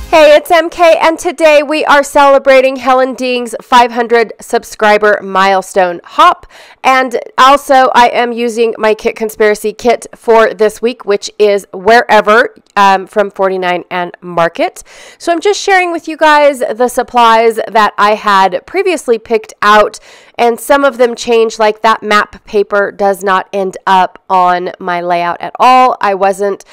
Hey, it's MK, and today we are celebrating Helen Ding's 500 subscriber milestone hop. And also, I am using my Kit Conspiracy kit for this week, which is Wherever from 49 and Market. So I'm just sharing with you guys the supplies that I had previously picked out, and some of them changed, like that map paper does not end up on my layout at all. I wasn't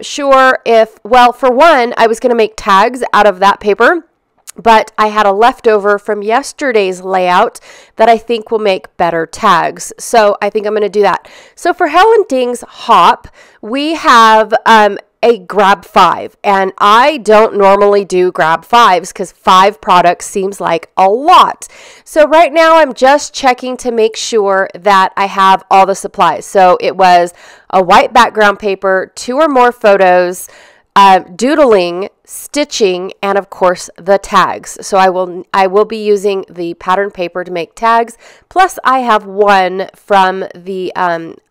sure if, well, for one, I was going to make tags out of that paper, but I had a leftover from yesterday's layout that I think will make better tags. So I think I'm going to do that. So for Helen Ding's hop, we have a grab 5, and I don't normally do grab 5s because 5 products seems like a lot. So right now I'm just checking to make sure that I have all the supplies. So it was a white background paper, 2 or more photos, doodling, stitching, and of course the tags. So I will be using the pattern paper to make tags. Plus I have one from the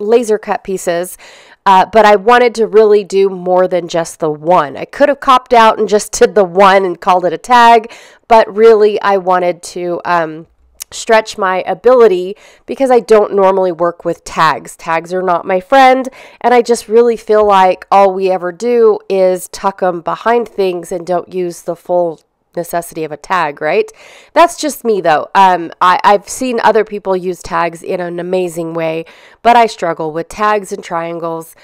laser cut pieces. But I wanted to really do more than just the one. I could have copped out and just did the one and called it a tag, but really I wanted to stretch my ability because I don't normally work with tags. Tags are not my friend, and I just really feel like all we ever do is tuck them behind things and don't use the full necessity of a tag, right? That's just me though. I've seen other people use tags in an amazing way, but I struggle with tags and triangles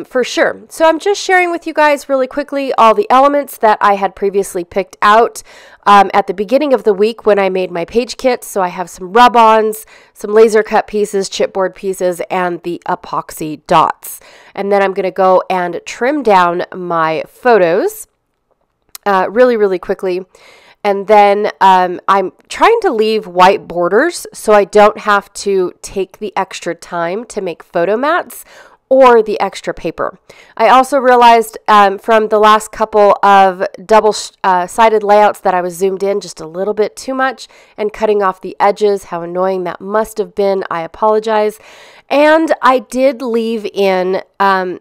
for sure. So I'm just sharing with you guys really quickly all the elements that I had previously picked out at the beginning of the week when I made my page kit. So I have some rub-ons, some laser cut pieces, chipboard pieces, and the epoxy dots. And then I'm going to go and trim down my photos really quickly. And then I'm trying to leave white borders so I don't have to take the extra time to make photo mats or the extra paper. I also realized from the last couple of double-sided layouts that I was zoomed in just a little bit too much and cutting off the edges. How annoying that must have been. I apologize. And I did leave in the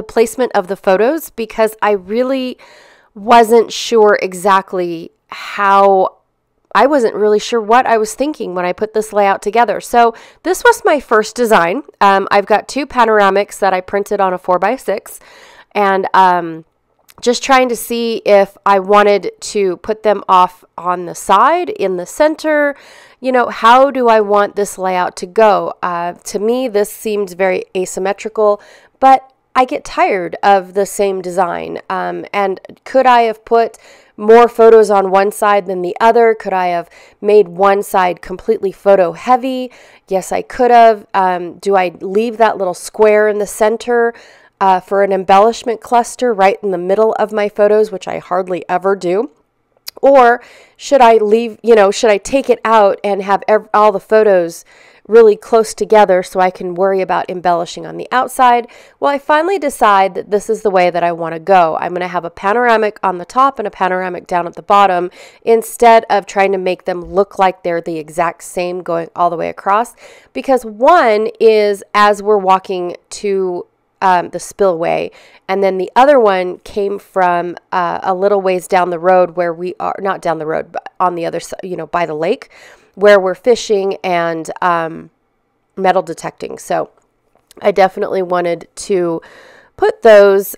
placement of the photos because I really wasn't sure exactly I wasn't really sure what I was thinking when I put this layout together. So this was my first design. I've got 2 panoramics that I printed on a 4x6, and just trying to see if I wanted to put them off on the side, in the center. How do I want this layout to go? To me, this seems very asymmetrical, but I get tired of the same design. And could I have put more photos on one side than the other? Could I have made one side completely photo heavy? Yes, I could have. Do I leave that little square in the center for an embellishment cluster right in the middle of my photos, which I hardly ever do? Or should I should I take it out and have all the photos really close together so I can worry about embellishing on the outside? Well, I finally decide that this is the way that I want to go. I'm going to have a panoramic on the top and a panoramic down at the bottom instead of trying to make them look like they're the exact same going all the way across, because one is as we're walking to the spillway, and then the other one came from a little ways down the road where we are, not down the road, but on the other side, by the lake, where we're fishing and metal detecting. So I definitely wanted to put those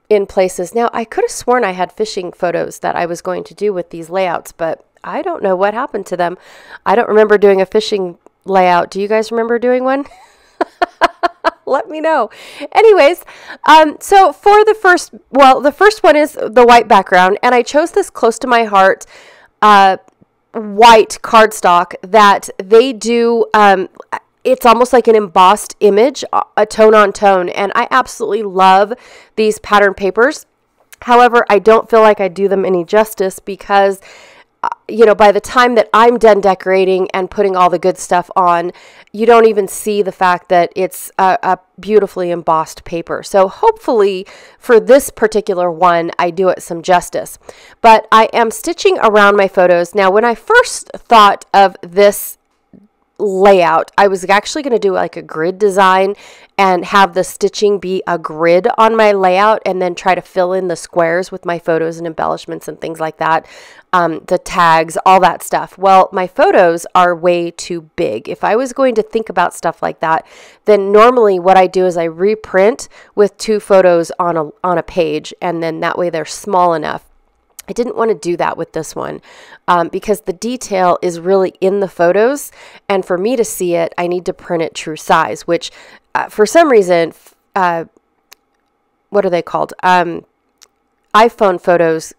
in places. Now, I could have sworn I had fishing photos that I was going to do with these layouts, but I don't know what happened to them. I don't remember doing a fishing layout. Do you guys remember doing one? Let me know. Anyways, so for the first one is the white background, and I chose this close to my heart white cardstock that they do. It's almost like an embossed image, a tone on tone, and I absolutely love these pattern papers. However, I don't feel like I do them any justice because by the time that I'm done decorating and putting all the good stuff on, you don't even see the fact that it's a beautifully embossed paper. So hopefully for this particular one, I do it some justice. But I am stitching around my photos. Now, when I first thought of this layout. I was actually going to do like a grid design and have the stitching be a grid on my layout, and then try to fill in the squares with my photos and embellishments and things like that, the tags, all that stuff. Well, my photos are way too big. If I was going to think about stuff like that, then normally what I do is I reprint with 2 photos on a page, and then that way they're small enough. I didn't want to do that with this one because the detail is really in the photos, and for me to see it, I need to print it true size, which for some reason, what are they called? iPhone photos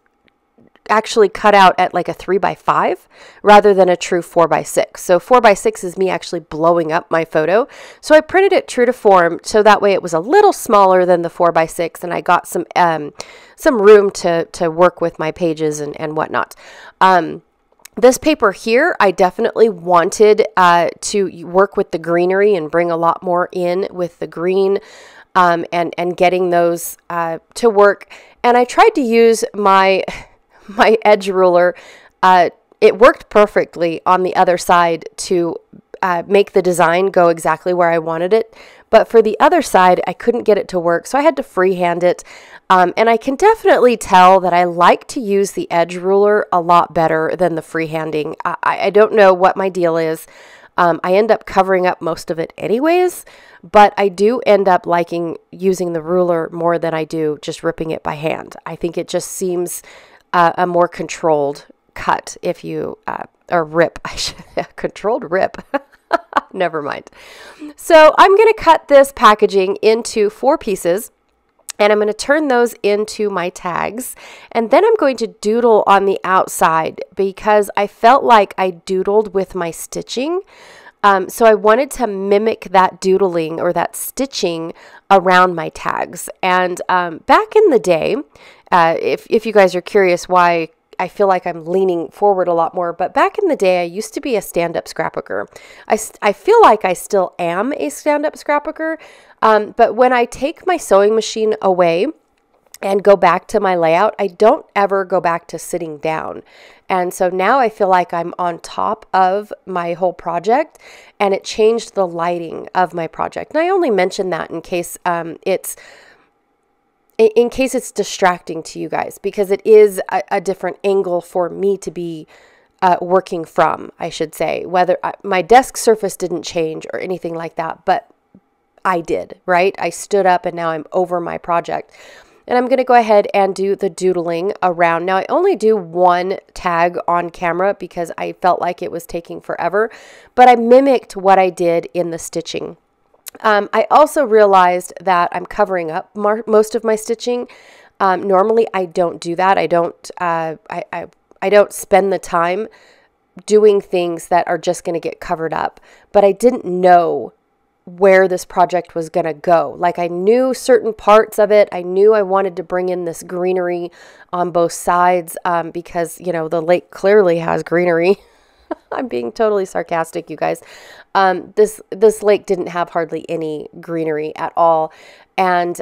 actually cut out at like a 3x5 rather than a true 4x6. So 4x6 is me actually blowing up my photo. So I printed it true to form, so that way it was a little smaller than the 4x6, and I got some room to work with my pages and whatnot. This paper here, I definitely wanted to work with the greenery and bring a lot more in with the green, and getting those to work. And I tried to use my edge ruler. It worked perfectly on the other side to make the design go exactly where I wanted it. But for the other side, I couldn't get it to work, so I had to freehand it. And I can definitely tell that I like to use the edge ruler a lot better than the freehanding. I don't know what my deal is. I end up covering up most of it anyways, but I do end up liking using the ruler more than I do just ripping it by hand. I think it just seems a more controlled cut if you, or rip, controlled rip. Never mind. So I'm going to cut this packaging into 4 pieces, and I'm going to turn those into my tags, and then I'm going to doodle on the outside because I felt like I doodled with my stitching. So I wanted to mimic that doodling or that stitching around my tags. And back in the day, if you guys are curious why I feel like I'm leaning forward a lot more, but back in the day, I used to be a stand-up scrapbooker. I feel like I still am a stand-up scrapbooker, but when I take my sewing machine away and go back to my layout, I don't ever go back to sitting down. And so now I feel like I'm on top of my whole project, and it changed the lighting of my project. And I only mention that in case it's distracting to you guys, because it is a different angle for me to be working from, I should say. Whether my desk surface didn't change or anything like that, but I did, right? I stood up and now I'm over my project. And I'm going to go ahead and do the doodling around. Now, I only do 1 tag on camera because I felt like it was taking forever, but I mimicked what I did in the stitching. I also realized that I'm covering up most of my stitching. Normally, I don't do that. I don't spend the time doing things that are just going to get covered up. But I didn't know where this project was going to go. Like, I knew certain parts of it. I knew I wanted to bring in this greenery on both sides because, you know, the lake clearly has greenery. I'm being totally sarcastic, you guys. This lake didn't have hardly any greenery at all. And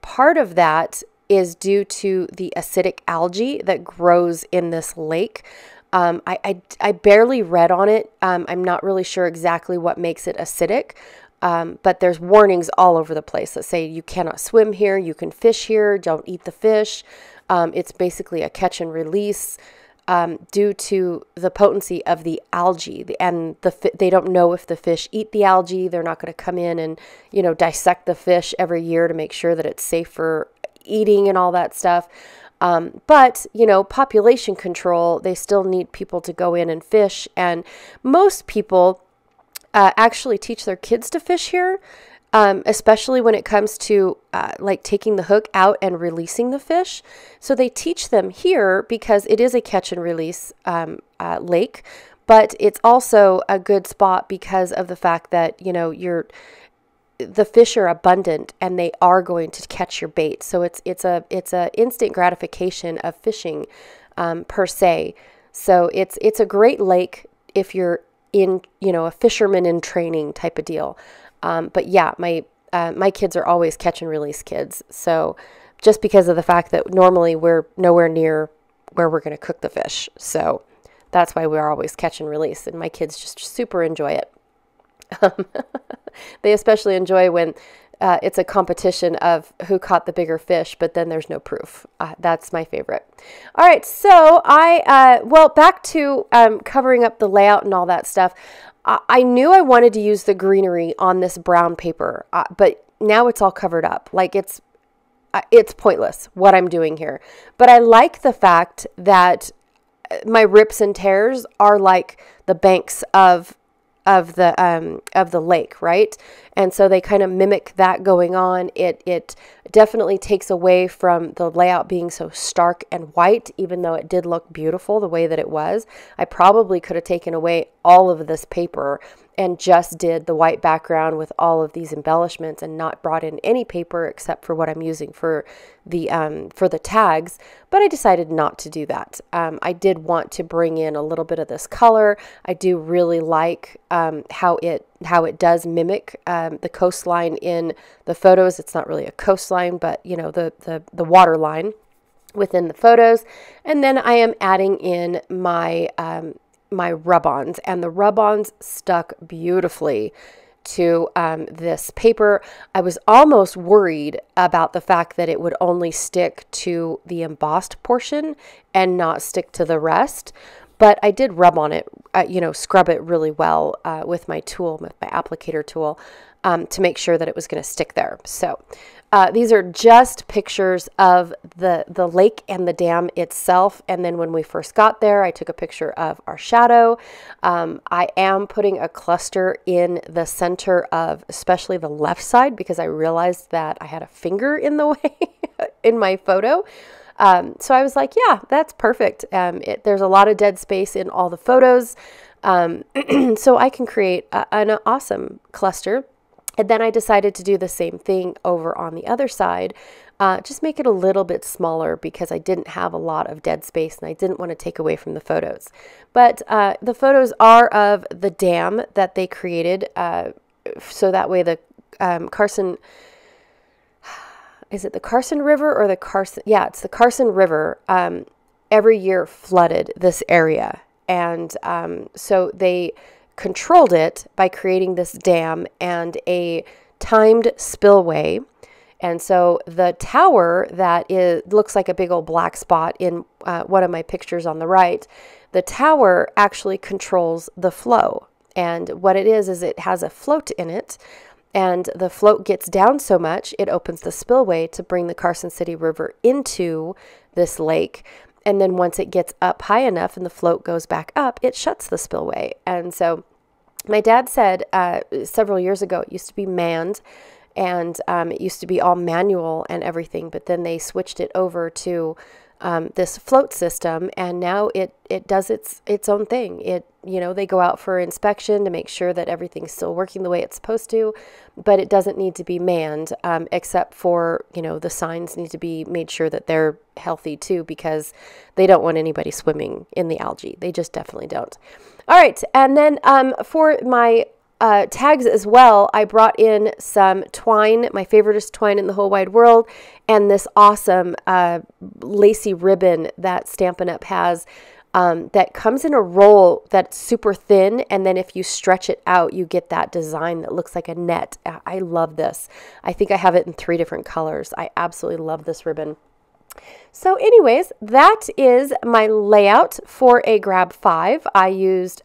part of that is due to the acidic algae that grows in this lake. I barely read on it. I'm not really sure exactly what makes it acidic. But there's warnings all over the place that say you cannot swim here, you can fish here, don't eat the fish. It's basically a catch and release due to the potency of the algae. And they don't know if the fish eat the algae. They're not going to come in and, you know, dissect the fish every year to make sure that it's safe for eating and all that stuff. But, you know, population control, they still need people to go in and fish. And most people actually teach their kids to fish here, especially when it comes to like taking the hook out and releasing the fish. So they teach them here because it is a catch and release lake, but it's also a good spot because of the fact that, you know, the fish are abundant and they are going to catch your bait. So it's a instant gratification of fishing per se. So it's a great lake if you're in, you know, a fisherman in training type of deal. But yeah, my kids are always catch and release kids. So just because of the fact that normally we're nowhere near where we're going to cook the fish. So that's why we're always catch and release. And my kids just super enjoy it. They especially enjoy when it's a competition of who caught the bigger fish, but then there's no proof. That's my favorite. All right, so well, back to covering up the layout and all that stuff. I knew I wanted to use the greenery on this brown paper, but now it's all covered up. Like it's pointless what I'm doing here. But I like the fact that my rips and tears are like the banks of the lake, right? And so they kind of mimic that going on. It definitely takes away from the layout being so stark and white, even though it did look beautiful the way that it was. I probably could have taken away all of this paper and just did the white background with all of these embellishments and not brought in any paper except for what I'm using for the tags. But I decided not to do that. I did want to bring in a little bit of this color. I do really like how it does mimic the coastline in the photos. It's not really a coastline, but you know, the water line within the photos. And then I am adding in my my rub-ons, and the rub-ons stuck beautifully to this paper. I was almost worried about the fact that it would only stick to the embossed portion and not stick to the rest. But I did rub on it, you know, scrub it really well with my tool, with my applicator tool, to make sure that it was going to stick there. So these are just pictures of the lake and the dam itself. And then when we first got there, I took a picture of our shadow. I am putting a cluster in the center of especially the left side because I realized that I had a finger in the way in my photo. So I was like, yeah, that's perfect. There's a lot of dead space in all the photos. So I can create an awesome cluster. And then I decided to do the same thing over on the other side, just make it a little bit smaller because I didn't have a lot of dead space and I didn't want to take away from the photos. But the photos are of the dam that they created. So that way the Carson... Is it the Carson River or the Carson? Yeah, it's the Carson River. Every year flooded this area. And so they controlled it by creating this dam and a timed spillway. And so the tower that looks like a big old black spot in one of my pictures on the right, the tower actually controls the flow. And what it is it has a float in it. And the float gets down so much, it opens the spillway to bring the Carson City River into this lake. And then once it gets up high enough and the float goes back up, it shuts the spillway. And so my dad said several years ago, it used to be manned and it used to be all manual and everything. But then they switched it over to this float system, and now it does its own thing. They go out for inspection to make sure that everything's still working the way it's supposed to, but it doesn't need to be manned, except for, the signs need to be made sure that they're healthy too, because they don't want anybody swimming in the algae. They just definitely don't. All right. And then for my tags as well, I brought in some twine. My favoriteest twine in the whole wide world, and this awesome lacy ribbon that Stampin' Up! Has that comes in a roll that's super thin, and then if you stretch it out, you get that design that looks like a net. I love this. I think I have it in 3 different colors. I absolutely love this ribbon. So anyways, that is my layout for a Grab 5. I used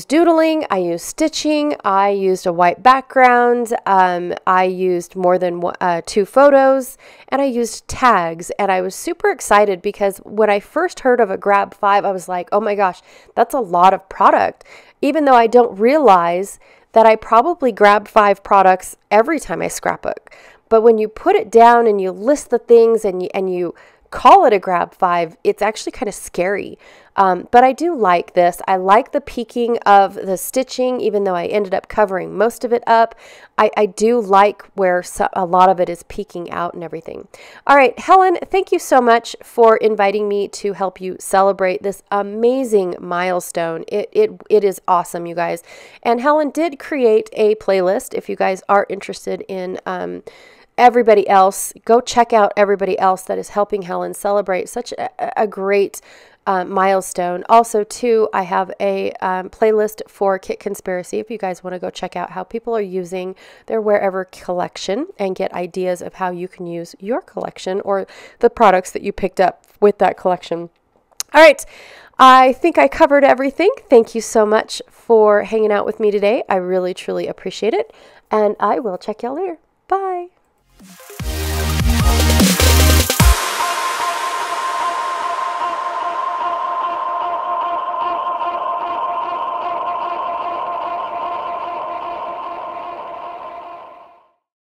doodling, I used stitching, I used a white background, I used more than 2 photos, and I used tags. And I was super excited because when I first heard of a Grab 5, I was like, oh my gosh, that's a lot of product. Even though I don't realize that I probably grab 5 products every time I scrapbook. But when you put it down and you list the things and you call it a Grab 5, it's actually kind of scary. But I do like this. I like the peeking of the stitching, even though I ended up covering most of it up. I do like where a lot of it is peeking out and everything. All right, Helen, thank you so much for inviting me to help you celebrate this amazing milestone. It is awesome, you guys. And Helen did create a playlist. If you guys are interested in everybody else, go check out everybody else that is helping Helen celebrate such a great Milestone. Also, too, I have a playlist for Kit Conspiracy if you guys want to go check out how people are using their wherever collection and get ideas of how you can use your collection or the products that you picked up with that collection. All right. I think I covered everything. Thank you so much for hanging out with me today. I really, truly appreciate it. And I will check y'all later. Bye.